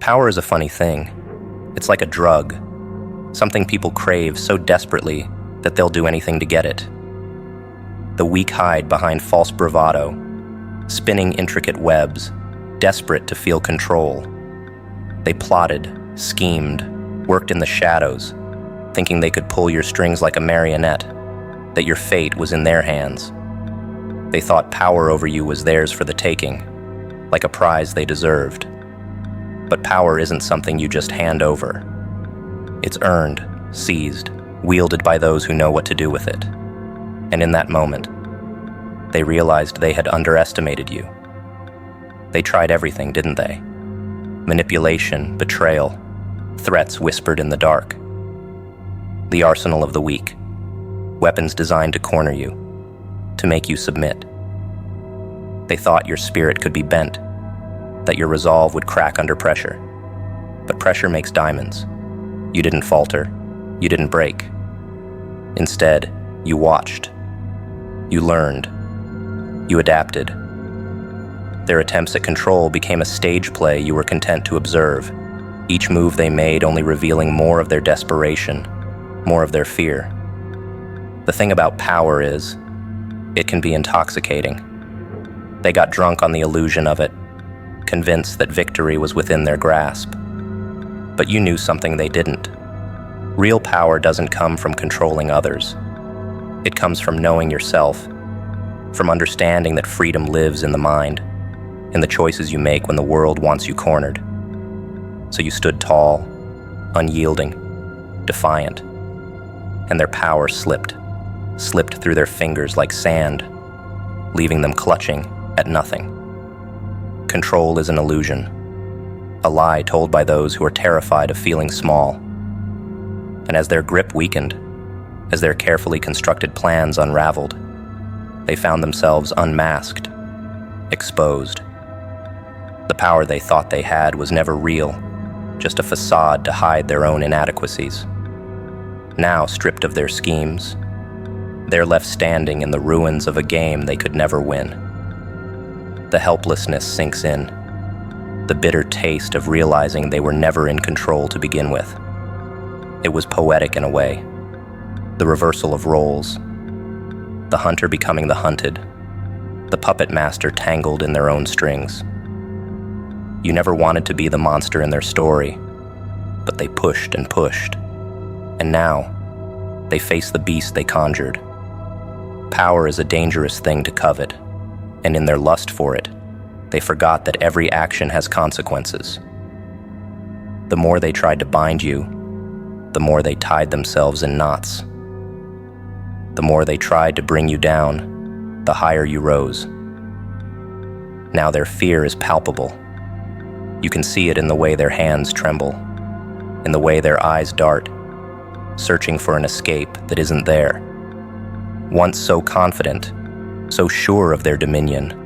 Power is a funny thing. It's like a drug, something people crave so desperately that they'll do anything to get it. The weak hide behind false bravado, spinning intricate webs, desperate to feel control. They plotted, schemed, worked in the shadows, thinking they could pull your strings like a marionette, that your fate was in their hands. They thought power over you was theirs for the taking, like a prize they deserved. But power isn't something you just hand over. It's earned, seized, wielded by those who know what to do with it. And in that moment, they realized they had underestimated you. They tried everything, didn't they? Manipulation, betrayal, threats whispered in the dark. The arsenal of the weak, weapons designed to corner you, to make you submit. They thought your spirit could be bent, that your resolve would crack under pressure. But pressure makes diamonds. You didn't falter. You didn't break. Instead, you watched. You learned. You adapted. Their attempts at control became a stage play you were content to observe, each move they made only revealing more of their desperation, more of their fear. The thing about power is, it can be intoxicating. They got drunk on the illusion of it, convinced that victory was within their grasp. But you knew something they didn't. Real power doesn't come from controlling others. It comes from knowing yourself, from understanding that freedom lives in the mind, in the choices you make when the world wants you cornered. So you stood tall, unyielding, defiant, and their power slipped through their fingers like sand, leaving them clutching at nothing. Control is an illusion, a lie told by those who are terrified of feeling small. And as their grip weakened, as their carefully constructed plans unraveled, they found themselves unmasked, exposed. The power they thought they had was never real, just a facade to hide their own inadequacies. Now, stripped of their schemes, they're left standing in the ruins of a game they could never win. The helplessness sinks in, the bitter taste of realizing they were never in control to begin with. It was poetic in a way, the reversal of roles, the hunter becoming the hunted, the puppet master tangled in their own strings. You never wanted to be the monster in their story, but they pushed and pushed. And now, they face the beast they conjured. Power is a dangerous thing to covet, and in their lust for it, they forgot that every action has consequences. The more they tried to bind you, the more they tied themselves in knots. The more they tried to bring you down, the higher you rose. Now their fear is palpable. You can see it in the way their hands tremble, in the way their eyes dart, searching for an escape that isn't there. Once so confident, so sure of their dominion,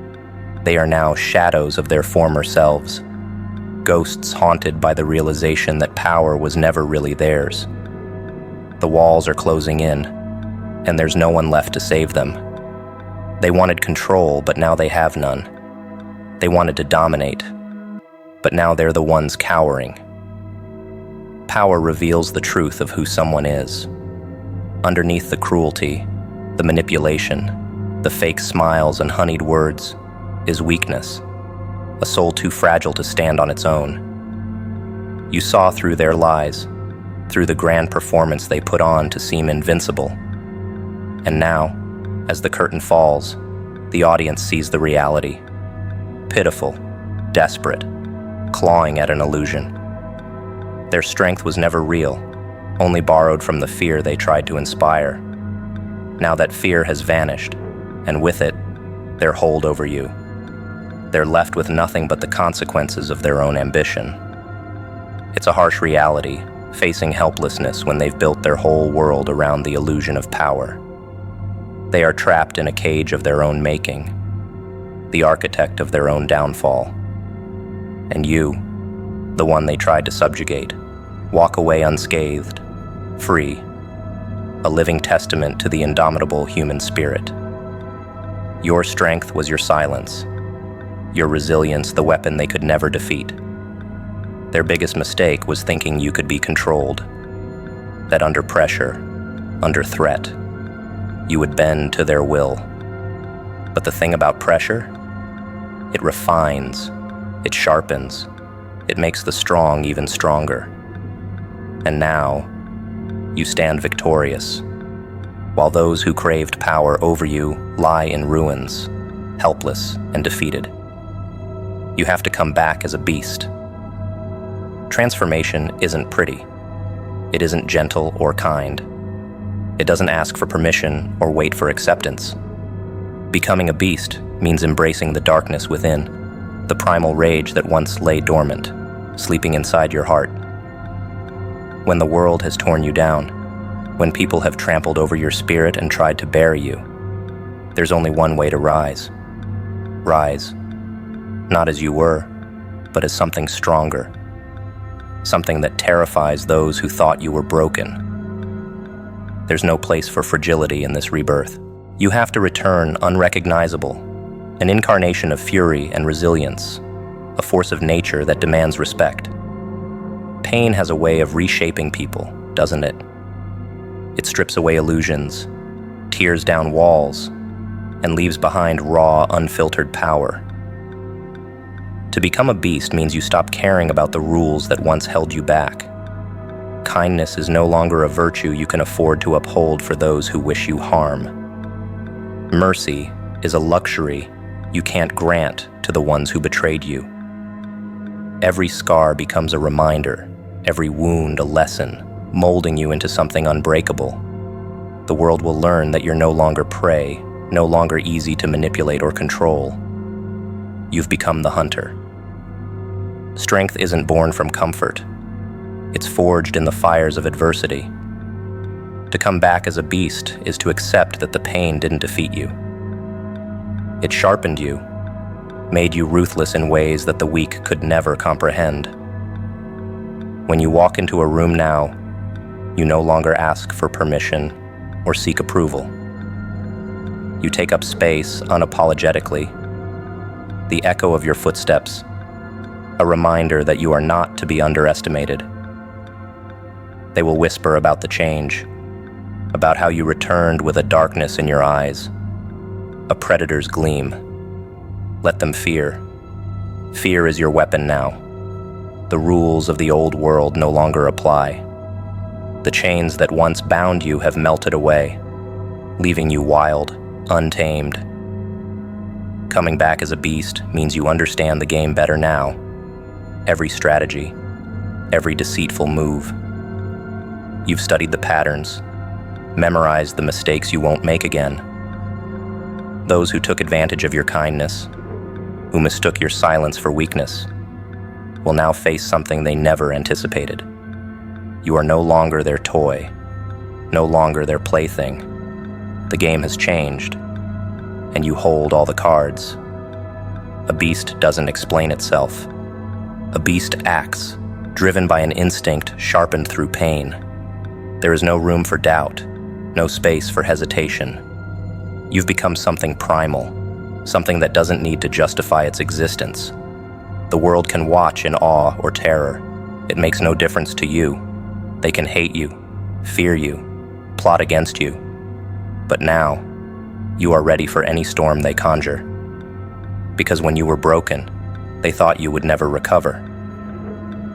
they are now shadows of their former selves, ghosts haunted by the realization that power was never really theirs. The walls are closing in, and there's no one left to save them. They wanted control, but now they have none. They wanted to dominate, but now they're the ones cowering. Power reveals the truth of who someone is. Underneath the cruelty, the manipulation, the fake smiles and honeyed words, is weakness, a soul too fragile to stand on its own. You saw through their lies, through the grand performance they put on to seem invincible. And now, as the curtain falls, the audience sees the reality. Pitiful, desperate, clawing at an illusion. Their strength was never real, only borrowed from the fear they tried to inspire. Now that fear has vanished, and with it, their hold over you. They're left with nothing but the consequences of their own ambition. It's a harsh reality, facing helplessness when they've built their whole world around the illusion of power. They are trapped in a cage of their own making, the architect of their own downfall. And you, the one they tried to subjugate, walk away unscathed, free, a living testament to the indomitable human spirit. Your strength was your silence, your resilience the weapon they could never defeat. Their biggest mistake was thinking you could be controlled, that under pressure, under threat, you would bend to their will. But the thing about pressure, it refines, it sharpens, it makes the strong even stronger. And now, you stand victorious, while those who craved power over you lie in ruins, helpless and defeated. You have to come back as a beast. Transformation isn't pretty. It isn't gentle or kind. It doesn't ask for permission or wait for acceptance. Becoming a beast means embracing the darkness within, the primal rage that once lay dormant, sleeping inside your heart. When the world has torn you down, when people have trampled over your spirit and tried to bury you, there's only one way to rise. Rise, not as you were, but as something stronger, something that terrifies those who thought you were broken. There's no place for fragility in this rebirth. You have to return unrecognizable, an incarnation of fury and resilience, a force of nature that demands respect. Pain has a way of reshaping people, doesn't it? It strips away illusions, tears down walls, and leaves behind raw, unfiltered power. To become a beast means you stop caring about the rules that once held you back. Kindness is no longer a virtue you can afford to uphold for those who wish you harm. Mercy is a luxury you can't grant to the ones who betrayed you. Every scar becomes a reminder, every wound a lesson, molding you into something unbreakable. The world will learn that you're no longer prey, no longer easy to manipulate or control. You've become the hunter. Strength isn't born from comfort. It's forged in the fires of adversity. To come back as a beast is to accept that the pain didn't defeat you. It sharpened you, made you ruthless in ways that the weak could never comprehend. When you walk into a room now, you no longer ask for permission or seek approval. You take up space unapologetically, the echo of your footsteps, a reminder that you are not to be underestimated. They will whisper about the change, about how you returned with a darkness in your eyes, a predator's gleam. Let them fear. Fear is your weapon now. The rules of the old world no longer apply. The chains that once bound you have melted away, leaving you wild, untamed. Coming back as a beast means you understand the game better now. Every strategy, every deceitful move. You've studied the patterns, memorized the mistakes you won't make again. Those who took advantage of your kindness, who mistook your silence for weakness, will now face something they never anticipated. You are no longer their toy, no longer their plaything. The game has changed, and you hold all the cards. A beast doesn't explain itself. A beast acts, driven by an instinct sharpened through pain. There is no room for doubt, no space for hesitation. You've become something primal, something that doesn't need to justify its existence. The world can watch in awe or terror. It makes no difference to you. They can hate you, fear you, plot against you. But now, you are ready for any storm they conjure. Because when you were broken, they thought you would never recover.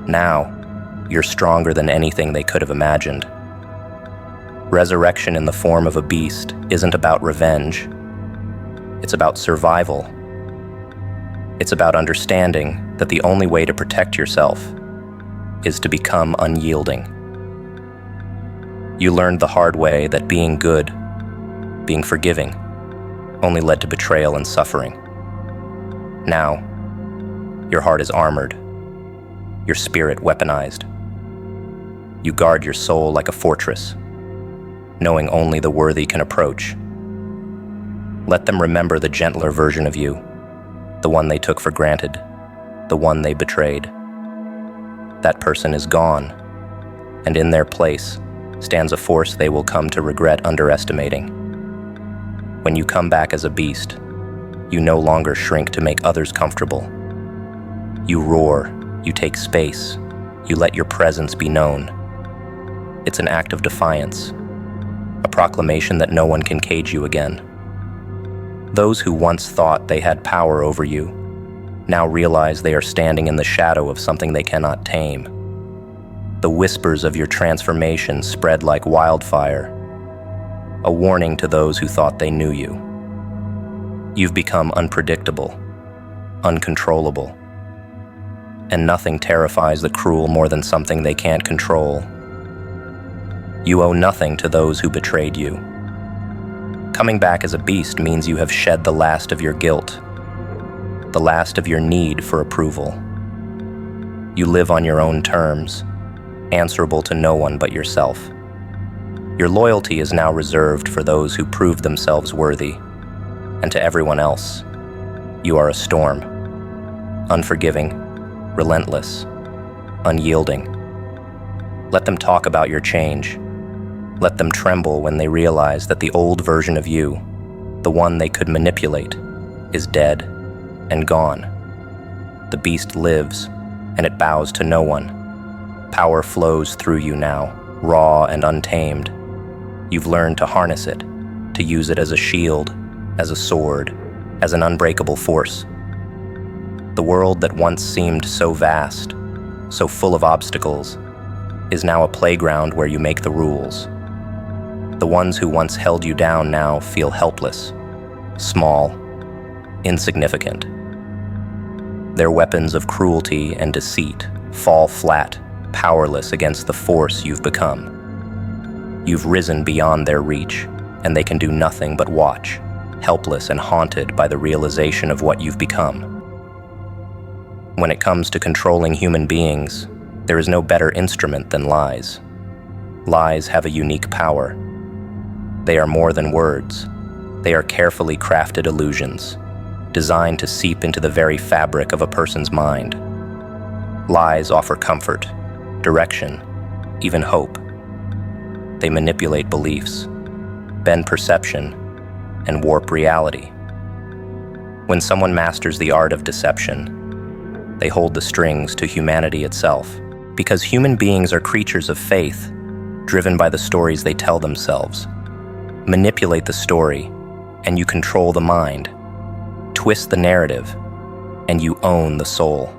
Now, you're stronger than anything they could have imagined. Resurrection in the form of a beast isn't about revenge. It's about survival. It's about understanding that the only way to protect yourself is to become unyielding. You learned the hard way that being good, being forgiving, only led to betrayal and suffering. Now, your heart is armored, your spirit weaponized. You guard your soul like a fortress, knowing only the worthy can approach. Let them remember the gentler version of you, the one they took for granted, the one they betrayed. That person is gone, and in their place stands a force they will come to regret underestimating. When you come back as a beast, you no longer shrink to make others comfortable. You roar, you take space, You let your presence be known. It's an act of defiance, a proclamation that no one can cage you again. Those who once thought they had power over you now realize they are standing in the shadow of something they cannot tame. The whispers of your transformation spread like wildfire, a warning to those who thought they knew you. You've become unpredictable, uncontrollable, and nothing terrifies the cruel more than something they can't control. You owe nothing to those who betrayed you. Coming back as a beast means you have shed the last of your guilt, the last of your need for approval. You live on your own terms, answerable to no one but yourself. Your loyalty is now reserved for those who proved themselves worthy, and to everyone else, you are a storm, unforgiving, relentless, unyielding. Let them talk about your change. Let them tremble when they realize that the old version of you, the one they could manipulate, is dead and gone. The beast lives, and it bows to no one. Power flows through you now, raw and untamed. You've learned to harness it, to use it as a shield, as a sword, as an unbreakable force. The world that once seemed so vast, so full of obstacles, is now a playground where you make the rules. The ones who once held you down now feel helpless, small, insignificant. Their weapons of cruelty and deceit fall flat, powerless against the force you've become. You've risen beyond their reach, and they can do nothing but watch, helpless and haunted by the realization of what you've become. When it comes to controlling human beings, there is no better instrument than lies. Lies have a unique power. They are more than words. They are carefully crafted illusions, designed to seep into the very fabric of a person's mind. Lies offer comfort, direction, even hope. They manipulate beliefs, bend perception, and warp reality. When someone masters the art of deception, they hold the strings to humanity itself, because human beings are creatures of faith, driven by the stories they tell themselves. Manipulate the story, and you control the mind. Twist the narrative, and you own the soul.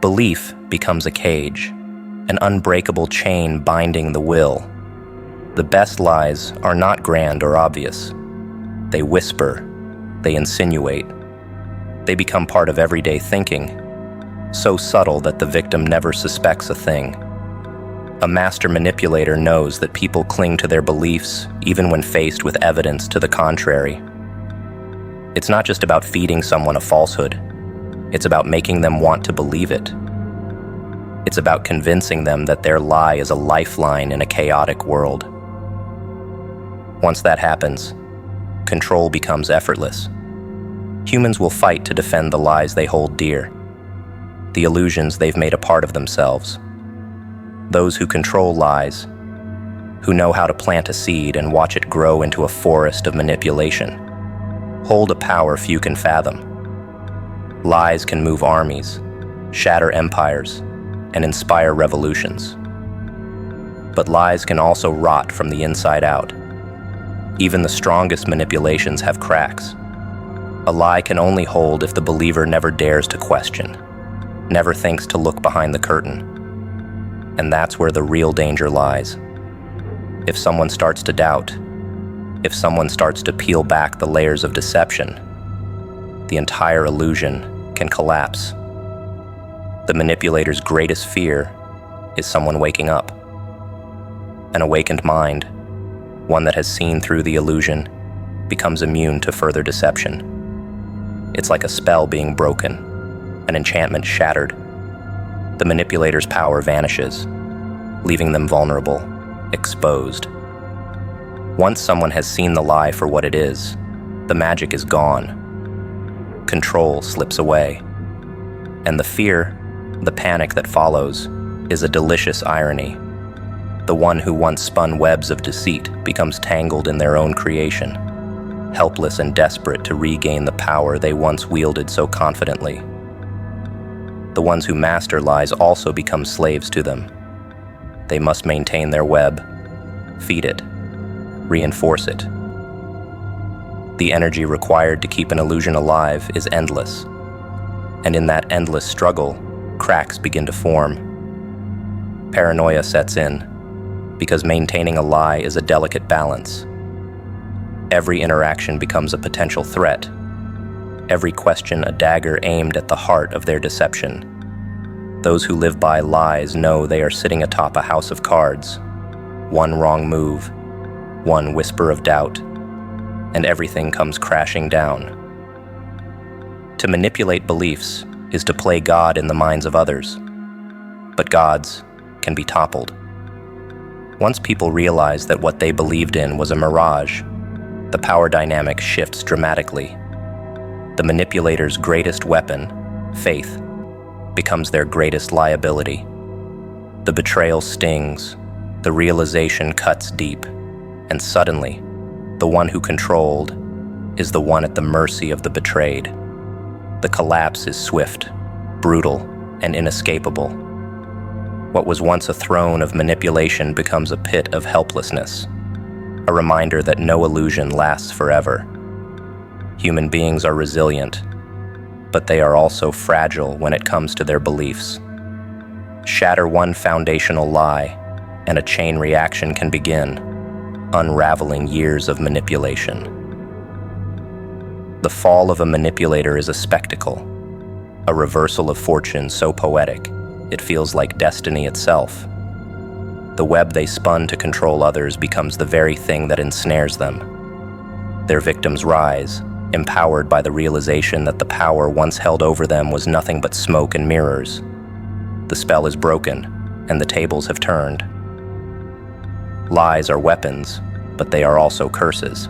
Belief becomes a cage, an unbreakable chain binding the will. The best lies are not grand or obvious. They whisper, they insinuate. They become part of everyday thinking, so subtle that the victim never suspects a thing. A master manipulator knows that people cling to their beliefs even when faced with evidence to the contrary. It's not just about feeding someone a falsehood. It's about making them want to believe it. It's about convincing them that their lie is a lifeline in a chaotic world. Once that happens, control becomes effortless. Humans will fight to defend the lies they hold dear, the illusions they've made a part of themselves. Those who control lies, who know how to plant a seed and watch it grow into a forest of manipulation, hold a power few can fathom. Lies can move armies, shatter empires, and inspire revolutions. But lies can also rot from the inside out. Even the strongest manipulations have cracks. A lie can only hold if the believer never dares to question, never thinks to look behind the curtain. And that's where the real danger lies. If someone starts to doubt, if someone starts to peel back the layers of deception, the entire illusion can collapse. The manipulator's greatest fear is someone waking up. An awakened mind, one that has seen through the illusion, becomes immune to further deception. It's like a spell being broken, an enchantment shattered. The manipulator's power vanishes, leaving them vulnerable, exposed. Once someone has seen the lie for what it is, the magic is gone. Control slips away. And the fear, the panic that follows, is a delicious irony. The one who once spun webs of deceit becomes tangled in their own creation, helpless and desperate to regain the power they once wielded so confidently. The ones who master lies also become slaves to them. They must maintain their web, feed it, reinforce it. The energy required to keep an illusion alive is endless, and in that endless struggle, cracks begin to form. Paranoia sets in, because maintaining a lie is a delicate balance. Every interaction becomes a potential threat, every question a dagger aimed at the heart of their deception. Those who live by lies know they are sitting atop a house of cards. One wrong move, one whisper of doubt, and everything comes crashing down. To manipulate beliefs is to play God in the minds of others, but gods can be toppled. Once people realize that what they believed in was a mirage, the power dynamic shifts dramatically. The manipulator's greatest weapon, faith, becomes their greatest liability. The betrayal stings, the realization cuts deep, and suddenly, the one who controlled is the one at the mercy of the betrayed. The collapse is swift, brutal, and inescapable. What was once a throne of manipulation becomes a pit of helplessness, a reminder that no illusion lasts forever. Human beings are resilient, but they are also fragile when it comes to their beliefs. Shatter one foundational lie, and a chain reaction can begin, unraveling years of manipulation. The fall of a manipulator is a spectacle, a reversal of fortune so poetic, it feels like destiny itself. The web they spun to control others becomes the very thing that ensnares them. Their victims rise, empowered by the realization that the power once held over them was nothing but smoke and mirrors. The spell is broken, and the tables have turned. Lies are weapons, but they are also curses.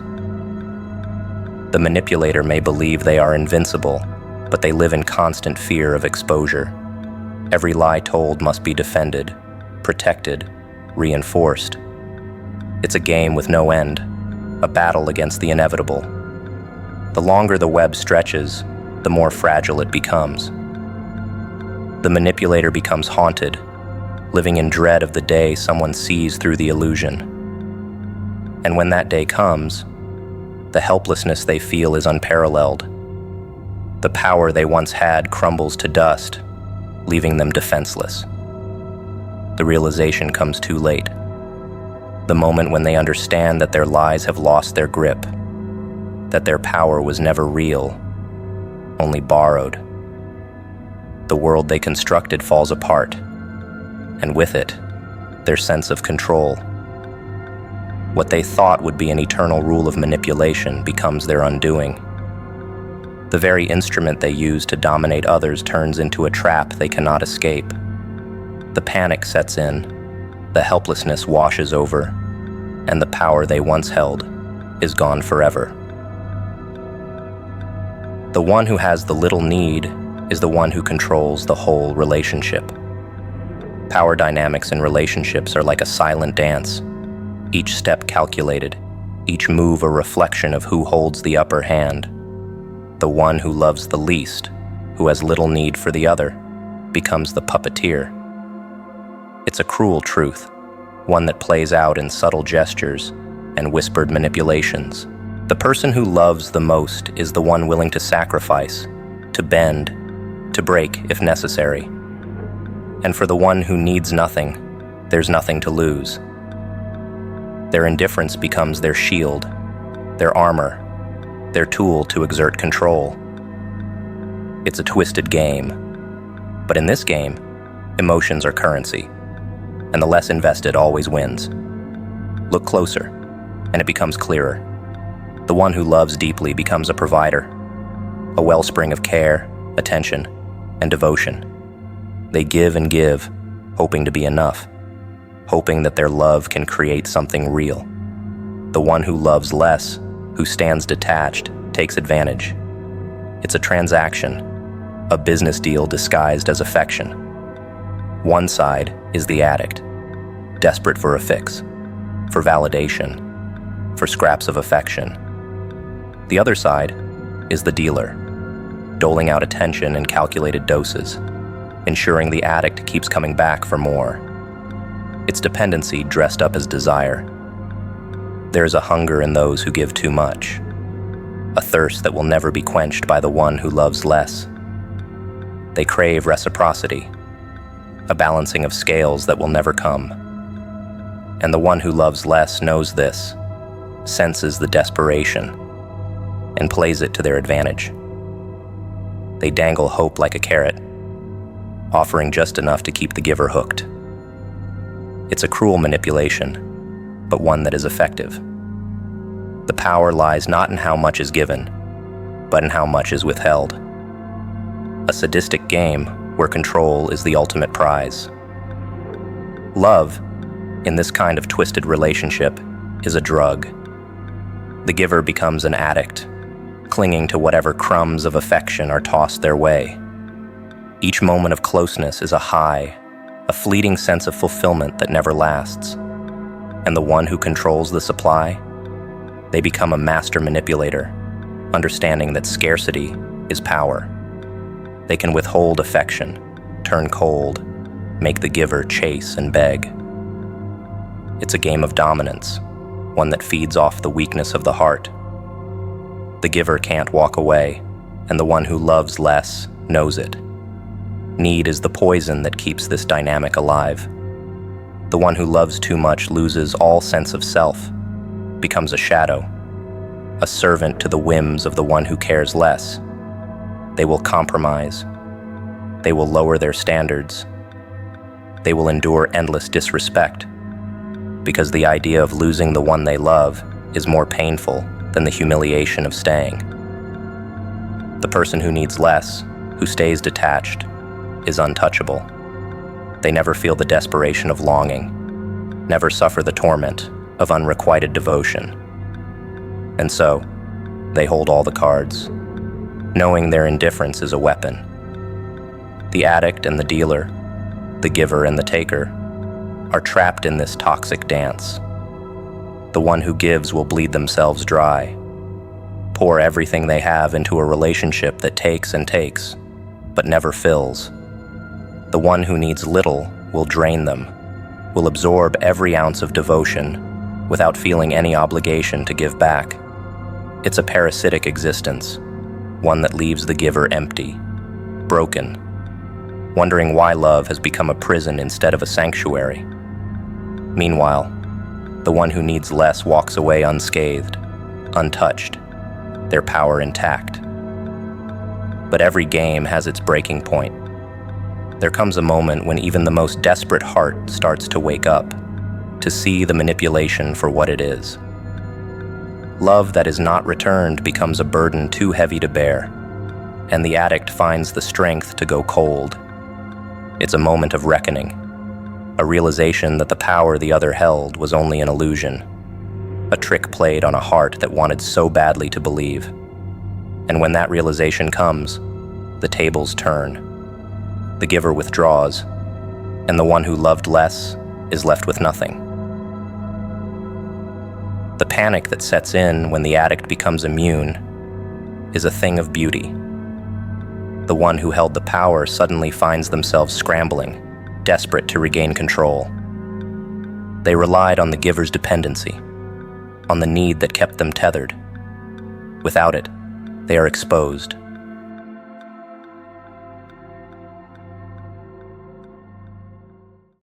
The manipulator may believe they are invincible, but they live in constant fear of exposure. Every lie told must be defended, protected, reinforced. It's a game with no end, a battle against the inevitable. The longer the web stretches, the more fragile it becomes. The manipulator becomes haunted, living in dread of the day someone sees through the illusion. And when that day comes, the helplessness they feel is unparalleled. The power they once had crumbles to dust, leaving them defenseless. The realization comes too late. The moment when they understand that their lies have lost their grip, that their power was never real, only borrowed. The world they constructed falls apart, and with it, their sense of control. What they thought would be an eternal rule of manipulation becomes their undoing. The very instrument they use to dominate others turns into a trap they cannot escape. The panic sets in, the helplessness washes over, and the power they once held is gone forever. The one who has the little need is the one who controls the whole relationship. Power dynamics in relationships are like a silent dance, each step calculated, each move a reflection of who holds the upper hand. The one who loves the least, who has little need for the other, becomes the puppeteer. It's a cruel truth, one that plays out in subtle gestures and whispered manipulations. The person who loves the most is the one willing to sacrifice, to bend, to break if necessary. And for the one who needs nothing, there's nothing to lose. Their indifference becomes their shield, their armor, their tool to exert control. It's a twisted game. But in this game, emotions are currency, and the less invested always wins. Look closer, and it becomes clearer. The one who loves deeply becomes a provider, a wellspring of care, attention, and devotion. They give and give, hoping to be enough, hoping that their love can create something real. The one who loves less, who stands detached, takes advantage. It's a transaction, a business deal disguised as affection. One side is the addict, desperate for a fix, for validation, for scraps of affection. The other side is the dealer, doling out attention in calculated doses, ensuring the addict keeps coming back for more. It's dependency dressed up as desire. There is a hunger in those who give too much, a thirst that will never be quenched by the one who loves less. They crave reciprocity, a balancing of scales that will never come. And the one who loves less knows this, senses the desperation, and plays it to their advantage. They dangle hope like a carrot, offering just enough to keep the giver hooked. It's a cruel manipulation, but one that is effective. The power lies not in how much is given, but in how much is withheld. A sadistic game where control is the ultimate prize. Love, in this kind of twisted relationship, is a drug. The giver becomes an addict, clinging to whatever crumbs of affection are tossed their way. Each moment of closeness is a high, a fleeting sense of fulfillment that never lasts. And the one who controls the supply, they become a master manipulator, understanding that scarcity is power. They can withhold affection, turn cold, make the giver chase and beg. It's a game of dominance, one that feeds off the weakness of the heart. The giver can't walk away, and the one who loves less knows it. Need is the poison that keeps this dynamic alive. The one who loves too much loses all sense of self, becomes a shadow, a servant to the whims of the one who cares less. They will compromise. They will lower their standards. They will endure endless disrespect, because the idea of losing the one they love is more painful than the humiliation of staying. The person who needs less, who stays detached, is untouchable. They never feel the desperation of longing, never suffer the torment of unrequited devotion. And so, they hold all the cards, knowing their indifference is a weapon. The addict and the dealer, the giver and the taker, are trapped in this toxic dance. The one who gives will bleed themselves dry, pour everything they have into a relationship that takes and takes, but never fills. The one who needs little will drain them, will absorb every ounce of devotion without feeling any obligation to give back. It's a parasitic existence, one that leaves the giver empty, broken, wondering why love has become a prison instead of a sanctuary. Meanwhile, the one who needs less walks away unscathed, untouched, their power intact. But every game has its breaking point. There comes a moment when even the most desperate heart starts to wake up, to see the manipulation for what it is. Love that is not returned becomes a burden too heavy to bear, and the addict finds the strength to go cold. It's a moment of reckoning, a realization that the power the other held was only an illusion, a trick played on a heart that wanted so badly to believe. And when that realization comes, the tables turn. The giver withdraws, and the one who loved less is left with nothing. The panic that sets in when the addict becomes immune is a thing of beauty. The one who held the power suddenly finds themselves scrambling, desperate to regain control. They relied on the giver's dependency, on the need that kept them tethered. Without it, they are exposed,